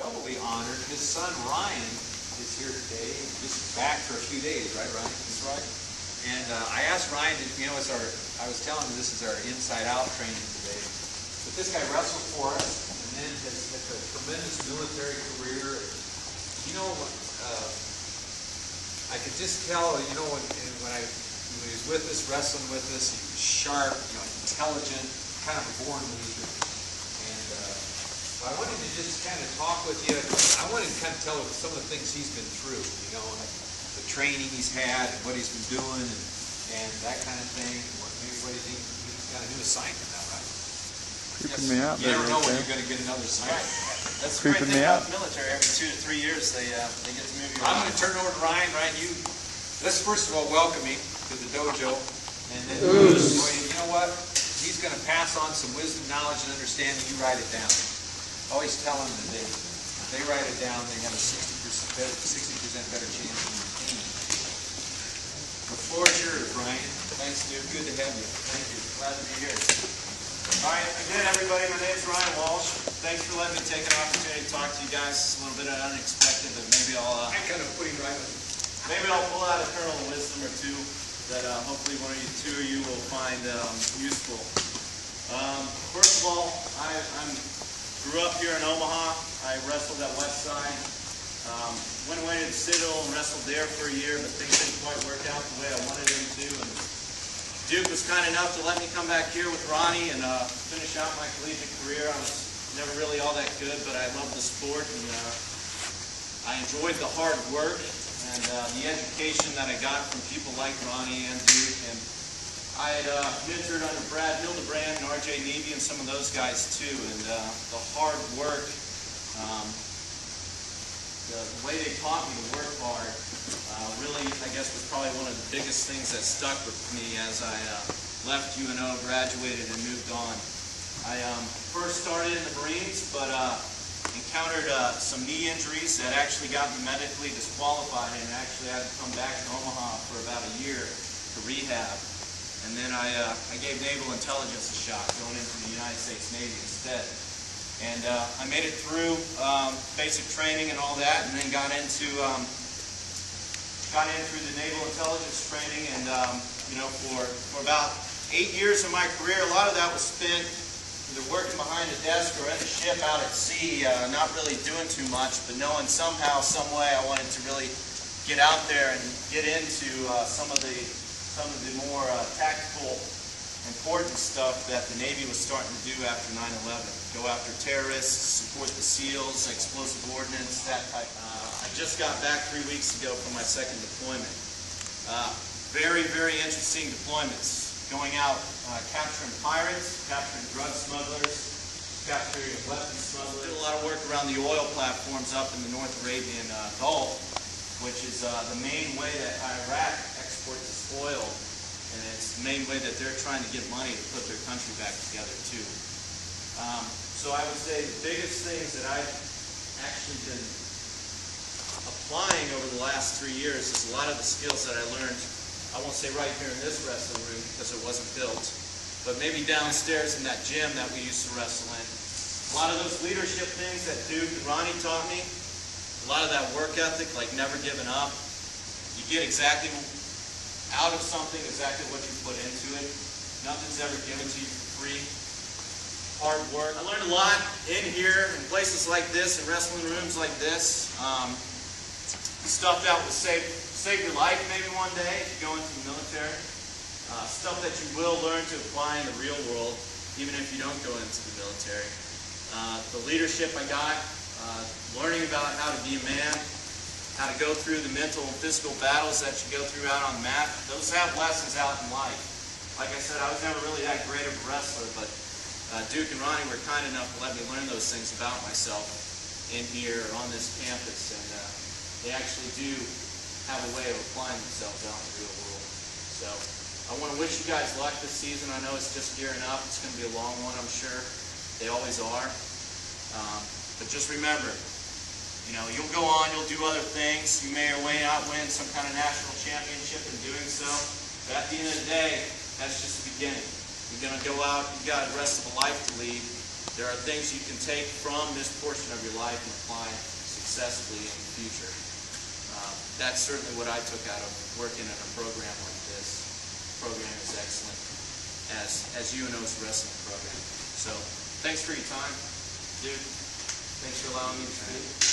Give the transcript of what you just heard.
doubly honored. His son Ryan is here today. Just back for a few days, right, Ryan? That's right. And I asked Ryan, I was telling him this is our inside-out training today. But this guy wrestled for us, and then has a tremendous military career. You know, I could just tell, you know, when he was with us, wrestling with us, he was sharp, you know, intelligent, kind of a born leader. And I wanted to just kind of talk with you. I wanted to kind of tell you some of the things he's been through, you know, like the training he's had, and what he's been doing, and that kind of thing. What do you think? He's got a new assignment now, right? Creeping me out. You never know when you're going to get another assignment. Right. That's the great thing about the military. Every 2 to 3 years, they get to move you around. I'm going to turn it over to Ryan. Ryan, let's first of all welcome him to the dojo, and then you know what? He's going to pass on some wisdom, knowledge, and understanding. You write it down. Always tell them that if they write it down, they have a 60% better chance of retaining. The floor is yours, Ryan. Thanks, dude. Good to have you. Thank you. Glad to be here. All right, again, everybody, my name is Ryan Walsh. Thanks for letting me take an opportunity to talk to you guys. It's a little bit unexpected, but maybe I'll maybe I'll pull out a kernel of wisdom or two that hopefully one of you, two of you will find useful. First of all, I grew up here in Omaha. I wrestled at Westside. Went away to the Citadel and wrestled there for a year, but things didn't quite work out the way I wanted them to. And Duke was kind enough to let me come back here with Ronnie and finish out my collegiate career. I was never really all that good, but I loved the sport, and I enjoyed the hard work and the education that I got from people like Ronnie and Duke. And I had mentored under Brad Hildebrand and R.J. Nevy and some of those guys too. And the hard work, the way they taught me to work hard, really, I guess, was probably one of the biggest things that stuck with me as I left UNO, graduated, and moved on. I first started in the Marines, but encountered some knee injuries that actually got me medically disqualified, and actually had to come back to Omaha for about a year to rehab. And then I gave naval intelligence a shot, going into the United States Navy instead. And I made it through basic training and all that, and then got in through the naval intelligence training. And you know, for about 8 years of my career, a lot of that was spent either working behind a desk or in a ship out at sea, not really doing too much, but knowing somehow, some way, I wanted to really get out there and get into some of the more tactical, important stuff that the Navy was starting to do after 9/11. Go after terrorists, support the SEALs, explosive ordnance, that type. I just got back 3 weeks ago from my second deployment. Very, very interesting deployments. Going out capturing pirates, capturing drug smugglers, capturing weapons smugglers. Did a lot of work around the oil platforms up in the North Arabian Gulf, which is the main way that Iraq exports its oil, and it's the main way that they're trying to get money to put their country back together too. So I would say the biggest things that I've actually been applying over the last 3 years is a lot of the skills that I learned, I won't say right here in this wrestling room because it wasn't built, but maybe downstairs in that gym that we used to wrestle in. A lot of those leadership things that Duke and Ronnie taught me, a lot of that work ethic, like never giving up. You get exactly out of something, exactly what you put into it. Nothing's ever given to you for free. Hard work. I learned a lot in here, in places like this, in wrestling rooms like this. Stuff that will save your life maybe one day if you go into the military. Stuff that you will learn to apply in the real world, even if you don't go into the military. The leadership I got, learning about how to be a man, how to go through the mental and physical battles that you go through out on the mat. Those have lessons out in life. Like I said, I was never really that great of a wrestler, but Duke and Ronnie were kind enough to let me learn those things about myself in here or on this campus, and they actually do have a way of applying themselves out in the real world. So I want to wish you guys luck this season. I know it's just gearing up. It's going to be a long one, I'm sure. They always are. But just remember, you know, you'll go on, you'll do other things. You may or may not win some kind of national championship in doing so. But at the end of the day, that's just the beginning. You're going to go out, you've got the rest of a life to lead. there are things you can take from this portion of your life and apply successfully in the future. That's certainly what I took out of working in a program like this. The program is excellent, as UNO's wrestling program. So, thanks for your time, dude. Thanks for allowing me to speak.